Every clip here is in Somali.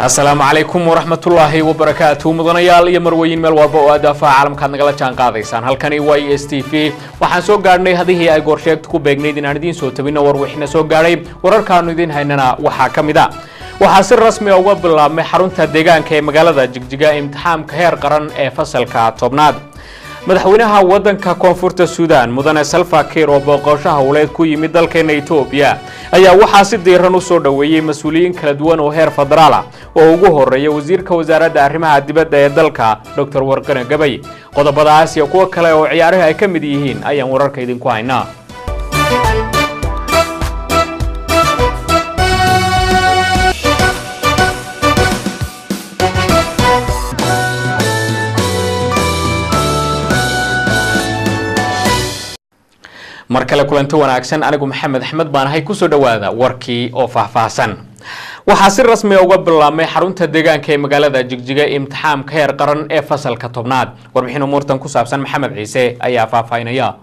السلام عليكم ورحمة الله وبركاته مدنيال iyo marweyn meel walba oo aad afaa caalamka nagala jaan qaadaysaan halkani waa STV waxaan soo gaarnay hadii ay goorsheegto ku beegneyd in aan idin soo tabino war wixina soo gaaray wararkaanu idin haynana waxa kamida waxa si rasmi ah uga bilaabmay xarunta deegaanka ee magaalada Jigjiga imtixaanka heer qaran ee fasalka 10aad madaxweynaha wadanka koonfurta Suudaan mudane Salva Kiir oo booqasho hawleed ku yimid dalkeena Itoobiya ayaa waxa si diiran u soo dhaweeyay mas'uuliyiin kala duwan oo heer federaal ah oo ugu horeeyay wasiirka wasaaradda arrimaha dibadda ee dalka Dr. Warqana Gabay qodobadaas iyo kuwa kale oo ciyaaraha ay kamid yihiin ayaan wararka idin ku haynaa markale kulanto wanaagsan anigu Maxamed Axmed baan ahay ku soo dhawaada warkii oo faahfaahsan waxa si rasmi ah uga bilaabmay xarunta deegaanka ee magaalada Jigjiga imtixaanka heer qaran ee fasalka 10aad warbixin umuurtan ku saabsan Maxamed Ciise ayaa faahfaahinaya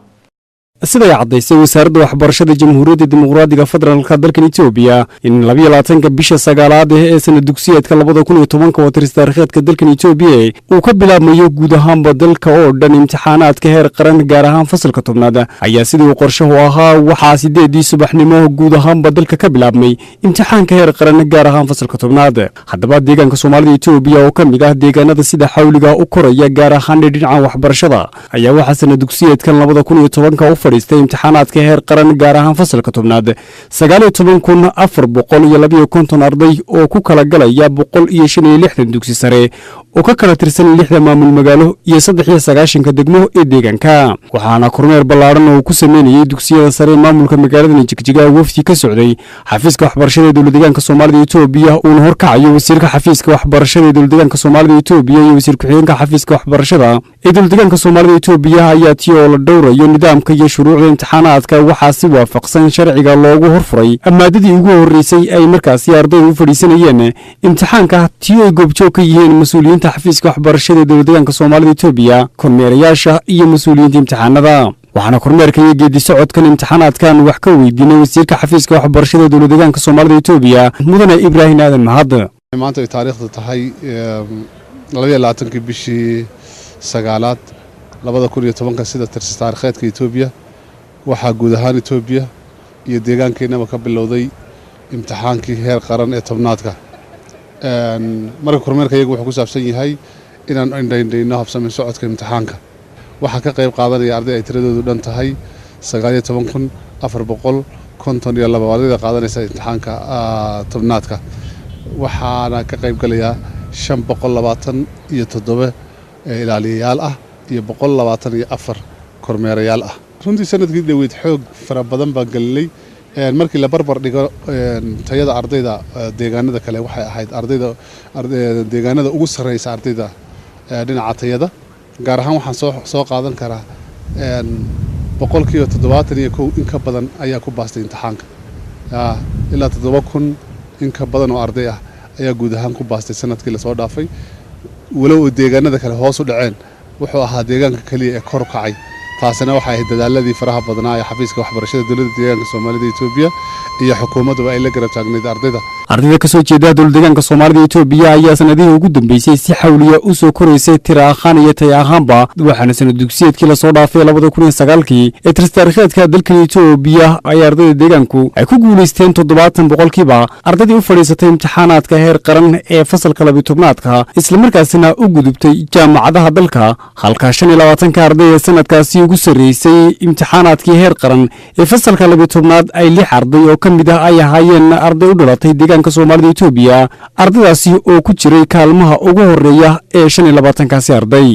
sida ay cadaysay wasaaradda waxbarashada jamhuuriyadda dimuqraadiga federaalka dalka Itoobiya in 12 bisha sagaalaad ee sanad dugsiyeedka 2010 oo taariikhda dalka Itoobiya uu ka bilaabmayo guud ahaan dalka oo dhan imtixaanaadka heer qaran gaar ahaan fasalka 10aad ayaa sidoo qorshahu ahaa waxa 8 subaxnimo guud ahaan dalka ka bilaabmay imtixaanka heer qaran gaar ahaan fasalka 10aad haddaba deegaanka Soomaalida Itoobiya oo kamid ah deegaanada sida xawliga u koraya gaar ahaan dhinaca waxbarashada ayaa waxa sanad dugsiyeedka 2010 imtixaanaadka heer qaran gaar ahaan fasalka 10aad 19452 arday oo ku kala galaya 165 dugsi sare oo ka kala tirsan 6 maamul magaalo iyo 93 degmo ee deegaanka waxaana kormeer ballaaran oo ku sameeyay dugsiyada sare maamulka magaalada Jigjiga wafdi ka socday xafiiska waxbarashada dowladda deegaanka Soomaalida Itoobiya oo horkacayo wasiirka xafiiska waxbarashada dowladda deegaanka Soomaalida Itoobiya iyo wasiirka xigeenka xafiiska waxbarashada ee dowladda deegaanka Soomaalida Itoobiya ayaa tiyo la dhowrayo nidaamka iyo shuruucda imtixaanaadka waxa si waafaqsan sharciga loogu horfuray maadadii ugu horeysay ay markaasi ardaydu u fadhiisanayeen imtixaanka tiyo goobjoog ka yihiin mas'uuliyiinta xafiiska waxbarashada dowladda deegaanka Soomaalida Itoobiya kormeerayaasha iyo mas'uuliyiinta imtixaanada waxaana kormeerka iyo geedi socodkan imtixaanaadkan wax ka weydiinay wasiirka xafiiska waxbarashada dowladda deegaanka Soomaalida Itoobiya mudane Ibrahim Aadan Mahad maanta taariikhdu tahay 22 bishii sagaalaad 2010 sida taariikhda Itoobiya waxa guud ahaan Itoobiya iyo deegaankeenaba ka bilowday imtixaankii heer qaran ee 10aadka marka kormeerka iyagu wuxuu ku saabsan yahay inaan indhaynayno habsami socodka imtixaanka waxa ka qayb qaadanaya arday ay tiradoodu dhan tahay 19452 ardayda qaadanaysa imtixaanka 10aadka waxaana ka qayb galaya 527 ilaaliyayaal ah iyo 124 kormeerayaal ah runtii sanadkii dhaweyd xoog fara badan baa galnay markii la barbar dhigo tayada ardayda deegaanada kale waxay ahayd ardayda deegaanada ugu sareysa ardayda dhinaca tayada gaar ahaan waxaan soo qaadan karaa 71 in ka badan ayaa ku baastay imtixaanka ilaa 7000 in ka badan oo arday ah ayaa guud ahaan ku baastay sanadkii la soo dhaafay walow deegaanada kale hoos u dhaceen wuxuu ahaa deegaanka kaliya ee kor u kacay taasina waxay ahayd dadaaladii faraha badnaa ee xafiiska waxbarashada dowladda deegaanka Soomaalida Itoobiya iyo xukuumaddu ay la garab taagnayd ardayda ka soo jeeda dowladda deegaanka Soomaalida Itoobiya ayaa sanadihii ugu dambeysay si xawliya u soo koreysay tiro ahaan iyo tay ahaanba waxaana sanad dugsiyeedkii la soo dhaafay 2009 ee taariikhda dalka Itoobiya ay ardayda deegaanku ay ku guuleysteen 70% ardaydii u fadhiisatay imtixaanaadka heer qaran ee fasalka 12aadka isla markaasina u gudubtay jaamacadaha dalka halka 25 arday sanadkaasi ugu sareysay imtixaanaadkii heer qaran ee fasalka 12aad ay 6 arday oo kamid ah ay ahaayeen arday u dhalatay deegaanka Soomaalida Itoobiya ardaydaasi oo ku jiray kaalmaha ugu horeeya ee 25 arday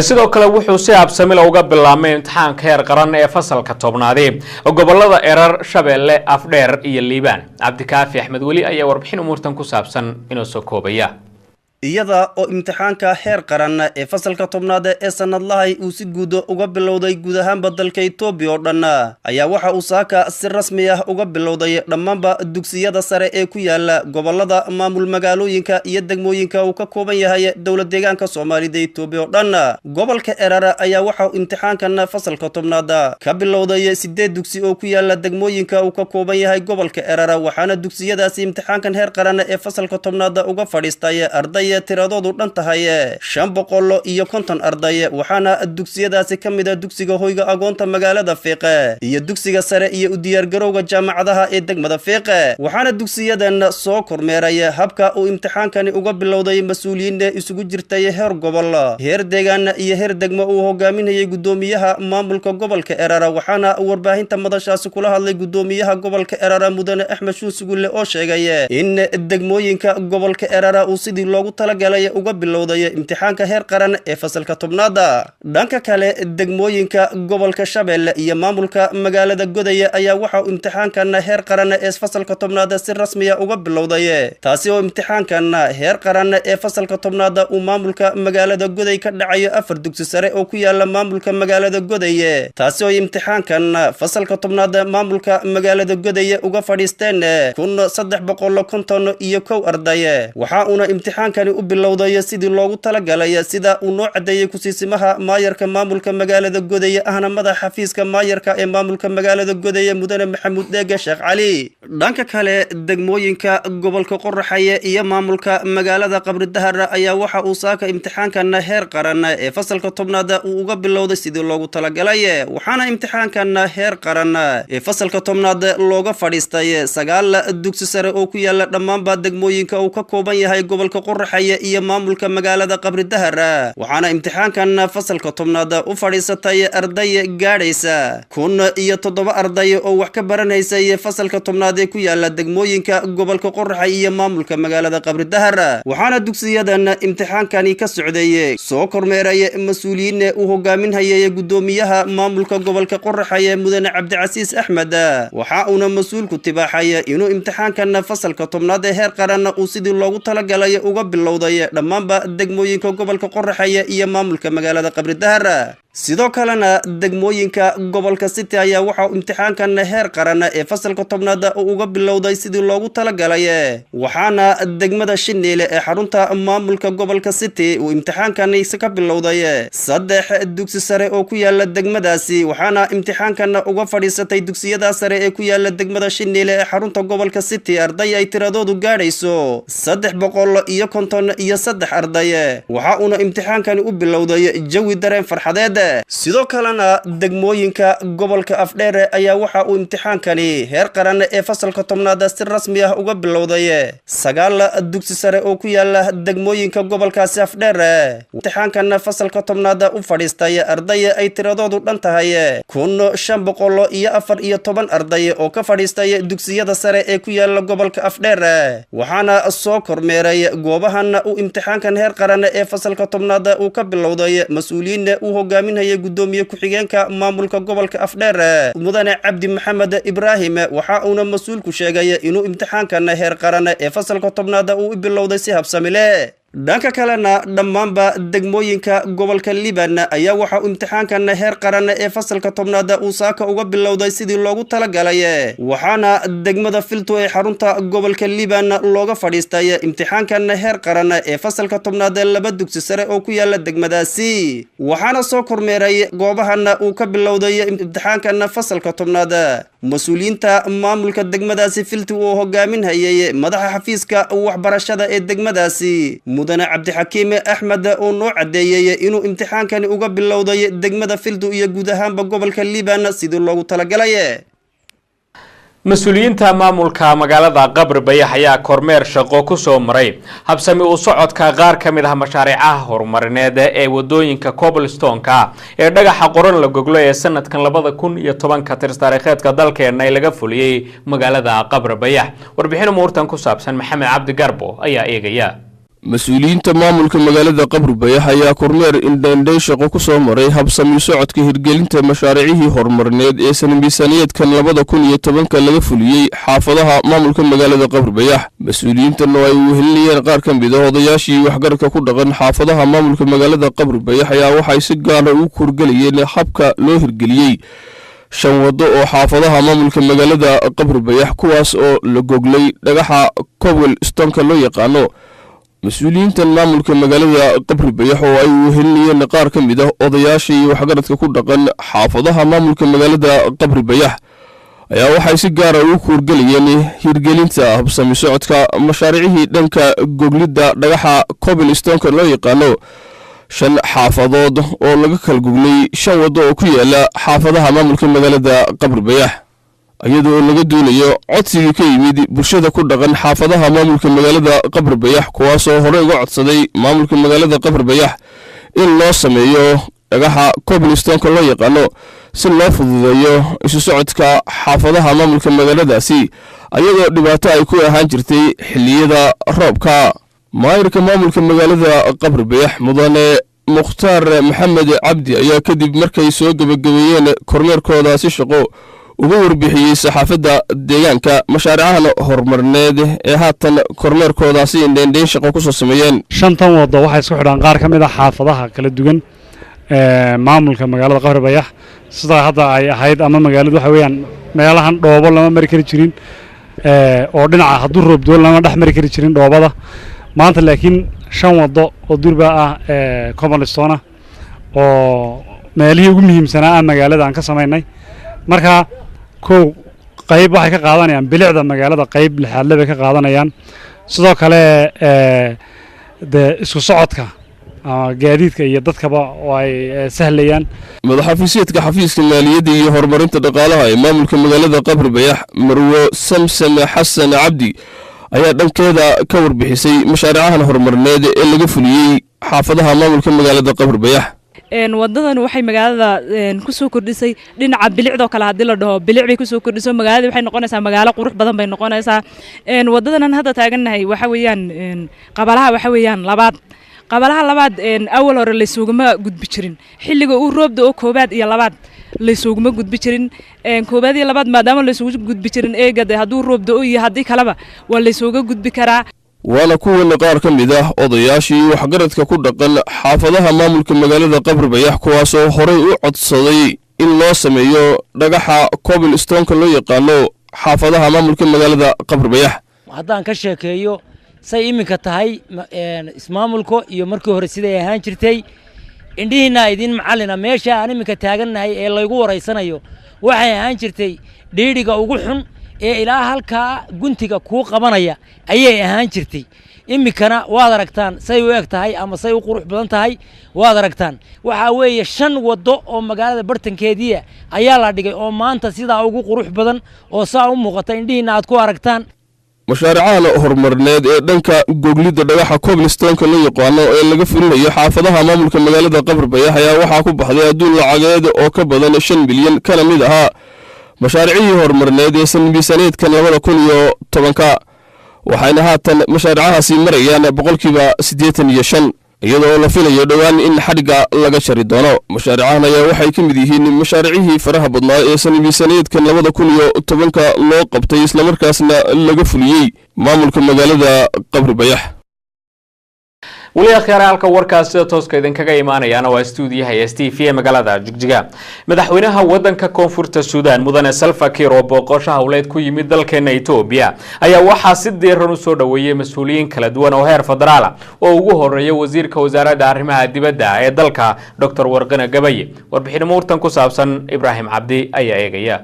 sidoo kale wuxuu si absamil uga bilaabmay imtixaanka heer qaran ee fasalka 10aad gobolada Erar Shabeelle Afdheer iyo Liibaan Cabdikaafi Axmed Wali ayaa warbixin umuurtan ku saabsan inoo soo koobaya iyada oo imtixaanka heer qaran ee fasalka tobnaad ee sanadlahay uu si guud uga bilowday guud ahaanba dalka Itoobiya oo dhan ayaa waxa uu saaka si rasmi ah uga bilowday dhammaanba dugsiyada sare ee ku yaala gobolada maamul magaalooyinka iyo degmooyinka uu ka kooban yahay dowlad deegaanka Soomaalida Itoobiya oo dhan gobolka Erara ayaa waxa uu imtixaankan fasalka tobnaad ka bilowday 8 dugsi oo ku yaala degmooyinka uu ka kooban yahay gobolka Erara waxaana dugsiyadaasi imtixaankan heer qaran ee fasalka tobnaad uga fadhiistay arday tiradoodu dhan tahay 550 arday waxaana dugsiyadaasi kamid ah dugsiga hoyga agoonta magaalada Fiiqe iyo dugsiga sare iyo u diyaar garowga jaamacadaha ee degmada Fiiqe waxaana dugsiyadan soo kormeeray habka uu imtixaankani uga bilowday mas'uuliyiin isugu jirtay heer gobol heer deegaan iyo heer degmo uu hogaaminayay gudoomiyaha maamulka gobolka Erara waxaana warbaahinta madashaasi kula hadlay gudoomiyaha gobolka Erara mudane Axmed Shuusugulle oo sheegay in degmooyinka gobolka Erara uu sidii loogu talagalay uga bilowday imtixaanka heer qaran ee fasalka tobnaad dhanka kale degmooyinka gobolka Shabeelle iyo maamulka magaalada Godaya ayaa waxa uu imtixaankan heer qaran ee fasalka tobnaad si rasmi ah uga bilowday taasi oo imtixaankan heer qaran ee fasalka tobnaad uu maamulka magaalada Goday ka dhacayo 4 dugsi sare oo ku yaala maamulka magaalada Godaya taasi oo imtixaankan fasalka tobnaad maamulka magaalada Godaya uga fadhiisteen 351 arday waxa uu imtixaankani u bilowday sidii loogu talagalay sida uu noo cadeeyay kusiisimaha maayarka maamulka magaalada Godaya ahna madaxa xafiiska maayarka ee maamulka magaalada Godaya mudane Maxamuud Deega Sheekh Cali dhanka kale degmooyinka gobolka Qorraxay iyo maamulka magaalada Qabri Dahar ayaa waxa uu saaka imtixaankan heer qaran ee fasalka tobnaad uu uga bilowday sidii loogu talagalay waxaana imtixaankan heer qaran ee fasalka tobnaad looga fadhiistay 9 dugsi sare oo ku yaala dhammaanba degmooyinka uu ka kooban yahay gobolka Qorraxay iyo maamulka magaalada Qabri Dahar waxaana imtixaankan fasalka tobnaad u fadhiisatay arday gaadhaysa 7 arday oo wax ka baranayay fasalka tobnaad ee ku yaala degmooyinka gobolka Qorraxay iyo maamulka magaalada Qabri Dahar waxaana dugsiyadan imtixaankani ka socday soo kormeeray mas'uuliyiin uu hogaaminayay gudoomiyaha maamulka gobolka Qorraxay mudane Cabdicasiis Axmed waxa uu mas'uulku tibaaxay inuu imtixaankan fasalka tobnaad ee heer qaran uu sidii loogu talagalay uga bilowday dhammaanba degmooyinka gobolka Qorraxay iyo maamulka magaalada Qabri Dahar sidoo kalena degmooyinka gobolka City ayaa waxa imtixaankan heer qaran ee fasalka tobnaad uga bilowday sidii loogu talagalay waxaana degmada Shineele ee xarunta maamulka gobolka City uu imtixaankan ka bilowday 3 dugsi sare oo ku yaala degmadaasi waxaana imtixaankan uga fadhiisatay dugsiyada sare ee ku yaala degmada Shineele ee xarunta gobolka City arday ay tiradoodu gaadhayso 353 arday waxa uu imtixaankani u bilowday jawi dareen farxadeed sidoo kalena degmooyinka gobolka Afdheer ayaa waxa uu imtixaankani heer qaran ee fasalka tobnaad si rasmi ah uga bilowday 9 dugsi sare oo ku yaala degmooyinka gobolkaasi Afdheer imtixaankan fasalka tobnaad u fadhiistay arday ay tiradoodu dhan tahay 514 arday oo ka fadhiistay dugsiyada sare ee ku yaala gobolka Afdheer waxaana soo kormeeray goobahan uu imtixaankan heer qaran ee fasalka tobnaad uu ka bilowday mas'uuliyiin uu hogaamin gudoomiye ku-xigeenka maamulka gobolka Afdheer mudane Cabdi Maxamed Ibraahim waxa uu mas'uulku sheegay inuu imtixaankan heer qaran ee fasalka tobnaad uu bilowday si habsami leh dhanka kalena dhammaanba degmooyinka gobolka Liban ayaa waxa uu imtixaankan heer qaran ee fasalka tobnaad uu saaka uga bilowday sidii loogu talagalay waxaana degmada Filto ee xarunta gobolka Liban looga fadhiistay imtixaankan heer qaran ee fasalka tobnaad 2 dugsi sare oo ku yaala degmadaasi waxaana soo kormeeray goobahan uu ka bilowday imtixaankan fasalka tobnaad mas'uuliyiinta maamulka degmadaasi Filto oo hogaaminayay madaxa xafiiska waxbarashada ee degmadaasi mudane Cabdixakiim Axmed oo noo cadeeyay inuu imtixaankani uga bilowday degmada Filto iyo guud ahaanba gobolka Liban sidii loogu talagalay mas-uuliyiinta maamulka magaalada Qabri Bayax ayaa kormeer shaqo ku soo maray habsami u socodka qaar ka mid ah mashaariicaha horumarineed ee wadooyinka cobblestone-ka ee dhagaxa qoran la goglo ee sanadkan 2010 tirsi taariikheedka dalkeena ay laga fuliyay magaalada Qabri Bayax warbixin muurtan ku saabsan Maxamed Cabdi Garbo ayaa eegaya mas-uuliyiinta maamulka magaalada qabri bayax ayaa kormeer indhaindhayn shaqo ku soo maray habsami socodka hirgelinta mashaariicihii horumarineed ee sanamiisaaniyeedkan 2010 laga fuliyey xaafadaha maamulka magaalada qabri bayax mas-uuliyiintan oo ay wehelinayeen qaar ka mid ah odayaashii waxgaradka ku dhaqan xaafadaha maamulka magaalada qabri bayax ayaa waxay si gaar ah u kurgelayeen habka loo hirgeliyey 5 wado oo xaafadaha maamulka magaalada qabri bayax kuwaas oo la goglay dhagaxa cobblestone loo yaqaano mas-uuliyiintan maamulka magaalada qabri bayax oo ay wehelinayeen qaar ka mid ah odayaashii waxgaradka ku dhaqan xaafadaha maamulka magaalada qabri bayax ayaa waxay si gaar ah u kurgelayeen hirgelinta habsami socodka mashaariicii dhanka goglida dhagaxa cobblestone loo yaqaano 5 xaafadood oo laga kala goglay 5 wado oo ku yaala xaafadaha maamulka magaalada qabri bayax iyadoo laga doonayo codsigii ka yimid bulshada ku dhaqan xaafadaha maamulka magaalada qabri bayax kuwaas oo hore uga codsaday maamulka magaalada qabri bayax in loo sameeyo dhagaxa cobblestone loo yaqaano si loo fududeeyo isu socodka xaafadaha maamulka magaaladaasi iyadoo dhibaato ay ku ahaan jirtay xilliyada roobka maayirka maamulka magaalada qabri bayax mudane mukhtaar maxamed cabdi ayaa kadib markay soo gabagabeeyeen kormeerkooda si shaqo uga warbixiyey saxaafadda deegaanka mashaariicahan horumarineed ee haatan kormeerkoodaasi indhaindhayn shaqo ku soo sameeyeen 5 wado waxay isku xidhaan qaar ka mid ah xaafadaha kala duwan maamulka magaalada qabri bayax sida hadda ay ahayd ama magaaladu waxa weeyaan meelahan dhoobo lama mari kari jirin oo dhinaca hadduu roob doon lama dhex mari kari jirin dhoobada maanta laakiin 5 wado oo durba ah cobblestone oo meelihii ugu muhiimsanaa magaalada aan ka sameynay marka qayb waxay ka qaadanayaan bilicda magaalada qayb lixaad leh ka qaadanayaan sidoo kale isku socodka gaadiidka iyo dadkaba oo ay sahlayaan madaxafiisyadka xafiiska maaliyadda iyo horumarinta dhaqaalaha ee maamulka magaalada qabri bayax marwo samsam xasan cabdi ayaa dhankeeda ka warbixisay mashaariicahan horumarineed ee laga fuliyey xaafadaha maamulka magaalada qabri bayax wadadan waxay magaalada ku soo kordhisay dhinaca bilicdo kala hadii la dhaho bilic bay ku soo kordhiso magaalada waxay noqonaysaa magaalo qurux badan bay noqonaysaa wadadan hadda taaganahay waxa weeyaan qabalaha waxa weeyaan qabalaha labaad awal hore la isuuguma gudbi jirin xilliga uu roobda oo koobaad iyo labaad la isuuguma gudbi jirin koobaad iyo labaad maadaama la isugu gudbi jirin eegada hadduu roobda oo iyo haddii kaleba waa la isuuga gudbi karaa waana kuwan qaar ka mid ah odayaashii waxgaradka ku dhaqan xaafadaha maamulka magaalada qabri bayax kuwaasoo horey u codsaday in loo sameeyo dhagaxa cobblestone loo yaqaano xaafadaha maamulka magaalada qabri bayax haddaan ka sheekeeyo say iminka tahay ismaamulka iyo markii hore siday ahaan jirtay indhihiina idin macallina meesha aan iminka taagannahay ee laygu wareysanayo waxay ahaan jirtay dhiidhiga ugu xun ee ilaa halkaa guntiga kuu qabanaya ayay ahaan jirtay iminkana waad aragtaan say u eg tahay ama say u qurux badan tahay waad aragtaan waxaa weeye 5 wado oo magaalada bartankeedii ayaa la dhigay oo maanta sidaa ugu qurux badan oo saa u muuqata indhihiina aad ku aragtaan mashaariicahan horumarineed ee dhanka goglida dhagaxa cobblestone loo yaqaano ee laga fulinayo xaafadaha maamulka magaalada qabri bayax ayaa waxaa ku baxday adduun lacageed oo ka badan 5 milyan kana mid ahaa mashaariicii horumarineed ee sanamiisaaniyeedkan 2010 waxayna haatan mashaariicahaasi marayaan 85% iyadoo la filayo dhawaan in xadhiga laga jari doono mashaariicahan ayaa waxay ka mid yihiin mashaariicii faraha badnaa ee sanamiisaaniyeedkan 2010 loo qabtay isla markaasna laga fuliyey maamulka magaalada qabri bayax wali akhyaaraalka warkaas sida tooska idinkaga imaanayaan waa stuudiyaha STV ee magaalada Jigjiga madaxweynaha wadanka koonfurta Suudaan mudane Salva Kiir oo booqasho hawleed ku yimid dalkeena Itoobiya ayaa waxaa si diiran u soo dhaweeyay mas'uuliyiin kala duwan oo heer federaal ah oo ugu horeeya wasiirka wasaaradda arrimaha dibadda ee dalka Dr. Warqina Gabaye warbixin muurtan ku saabsan Ibrahim Cabdi ayaa eegaya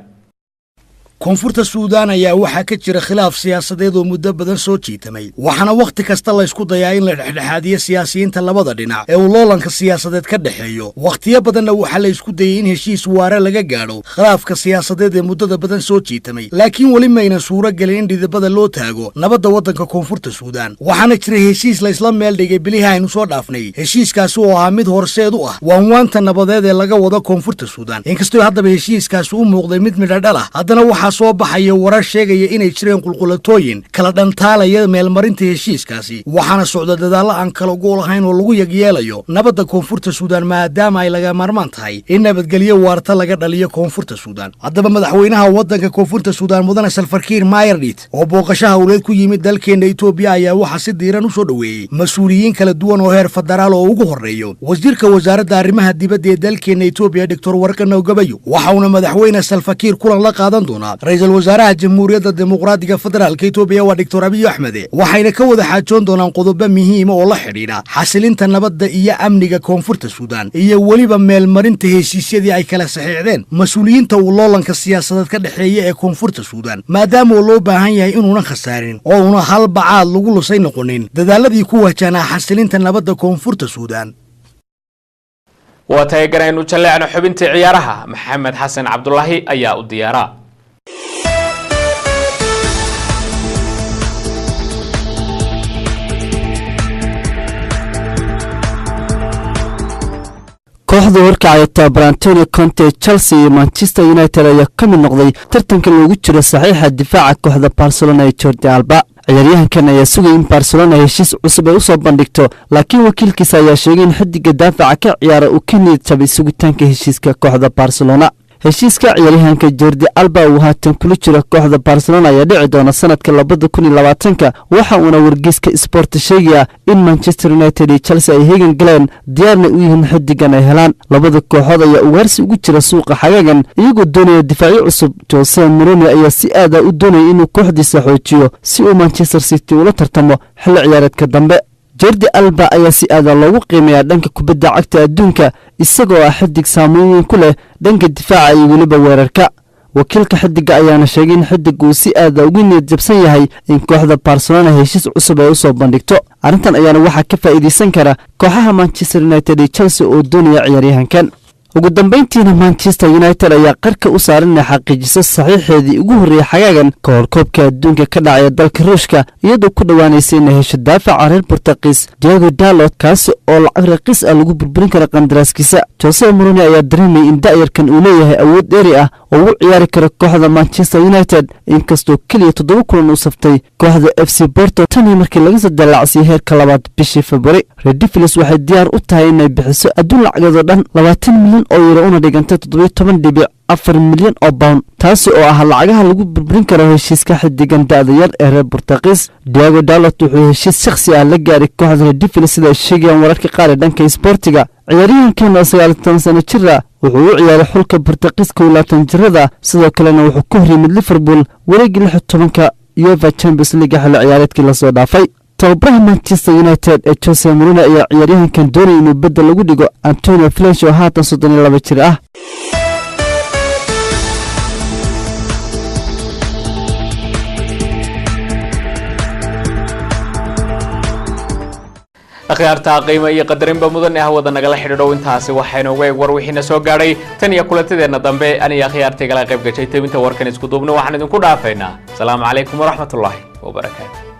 koonfurta Suudaan ayaa waxa ka jira khilaaf siyaasadeed oo muddo badan soo jiitamay waxaana waqti kasta la isku dayaa in la dhexdhexaadiyo siyaasiyiinta labada dhinac ee loolanka siyaasadeed ka dhaxeeyo waqtiyo badanna waxa la isku dayay in heshiis waara laga gaadho khilaafka siyaasadeed ee muddada badan soo jiitamay laakiin wali mayna suuro galin in dhidibada loo taago nabadda wadanka koonfurta Suudaan waxaana jira heshiis la isla meel dhigay biliha aynu soo dhaafnay heshiiskaasi oo ahaa mid horseed u ah waanwaanta nabadeed ee laga wado koonfurta Suudaan inkastoo haddaba heshiiskaasi u muuqday mid midho dhal ah haddana waxa waxaa soo baxaya warar sheegaya inay jireen qulqulatooyin kala dhantaalaya meelmarinta heshiiskaasi waxaana socda dadaallo aan kala gool ahayn oo lagu yagyeelayo nabadda koonfurta suudaan maadaama ay laga maarmaan tahay in nabadgelyo waarta laga dhaliyo koonfurta suudaan haddaba madaxweynaha waddanka koonfurta suudaan mudane salfarkiir mayardit oo booqasho hawleed ku yimid dalkeena etoobiya ayaa waxaa si diiran u soo dhoweeyey mas-uuliyiin kala duwan oo heer federaal oo ugu horreeyo wasiirka wasaaradda arrimaha dibadda ee dalkeena etoobiya doctor warqanow gabayo waxauna madaxweyne salfakiir kulan la qaadan doonaa ra-iisul wasaaraha jamhuuriyadda dimuqraadiga federaalka etoobiya waa doctor abiy axmed waxayna ka wada xaajoon doonaan qodobo muhiima oo la xidhiidha xasilinta nabadda iyo amniga koonfurta suudaan iyo weliba meelmarinta heshiisyadii ay kala saxiixdeen mas-uuliyiinta uu loolanka siyaasadeed ka dhexeeya ee koonfurta suudaan maadaama uu loo baahan yahay inuunan khasaarin oo una hal bacaad lagu lusay noqonin dadaaladii ku wajahnaa xasilinta nabadda koonfurta suudaan waa taageeraynu jaleecno xubintii ciyaaraha maxamed xasan cabdullaahi ayaa u diyaaraa kooxda horkacaya tababara Antonio Conte Chelsea iyo Manchester United ayaa ka mid noqday tartanka loogu jiro saxiixa difaaca kooxda Barcelona ee Jordi Alba ciyaaryahankan ayaa sugay in Barcelona heshiis cusub ay u soo bandhigto laakiin wakiilkiisa ayaa sheegay in xiddiga daafaca ka ciyaara uu ka niyad jabay sugitaanka heshiiska kooxda Barcelona heshiiska ciyaaryahanka Jordi Alba uu haatan kula jiro kooxda Barcelona ayaa dhici doona sanadka 2020 waxa uuna wargeyska Sport sheegaya in Manchester United iyo Chelsea ay heegan galeen diyaarna u yihiin xiddigan ay helaan labada kooxood ayaa ugaarsi ugu jira suuqa xagaagan iyagoo doonaya difaaci cusub Jose Mourinho ayaa si aad ah u doonaya inuu kooxdiisa xoojiyo si uu Manchester City ula tartamo xilli ciyaareedka dambe Jordi Alba ayaa si aad loogu qiimeeyaa dhanka kubadda cagta adduunka isagoo ah xiddig saameyn ku leh dhanka difaaca iyo weliba weerarka wakiilka xiddiga ayaana sheegay in xiddigu uu si aad ugu niyad jabsan yahay in kooxda Barcelona heshiis cusub ay u soo bandhigto arrintan ayaana waxaa ka faa'iideysan kara kooxaha Manchester United iyo Chelsea oo doonaya ciyaaryahankan ugu dambeyntiina Manchester United ayaa qarka u saaran inay xaqiijiso saxiixeedii ugu horreeyay xagaagan kahor koobka adduunka ka dhacaya dalka Ruushka iyadoo ku dhawaanaysay inay hesho daafaca reer Portugiis Diego Dalot kaasi oo lacag raqiis ah lagu burburin karo qandaraaskiisa Jose Mourinho ayaa dareemay in da'yarkan uu leeyahay awood dheeri ah oo uu ciyaari karo kooxda Manchester United inkastoo kaliya 7 kulan uu saftay kooxda FC Porto tan markii laga soo dalacsiyay heerka labaad bishii February Red Devils waxay diyaar u tahay inay bixiso adduun lacageed oo dhan 20 milyan oo euro una dhigantay 17.4 milyan oo pound taasi oo ah lacagaha lagu burburin karo heshiiska xiddigan da'da yar ee reer Portugiis Diego Dalot wuxuu heshiis shakhsi ah la gaaray kooxda Red Devils sida sheegayaan wararka qaar ee dhanka sportiga ciyaaryahankan oo 19 sano jir ah wuxuu u ciyaaray xulka Portugiis 20 jirada sidoo kalena wuxuu ku horyimid Liverpool wareegii 16ka UEFA Champions League xilli ciyaareedkii la soo dhaafay tababaraha Manchester United ee Jose Mourinho ayaa ciyaaryahankan doonay inuu bedel lagu dhigo Antonio Flesch oo haatan 32 jir ah akhyaarta qiimo iyo qadarinba mudan ah wada nagala xidhiidho intaasi waxaynu uga war wixina soo gaadhay tan iyo kulantadeena dambe aniga akhyaartay kala qayb gashay tabinta warkan isku duubna waxaan idinku dhaafaynaa salaamu calaykum waraxmatullaahi wabarakaatuh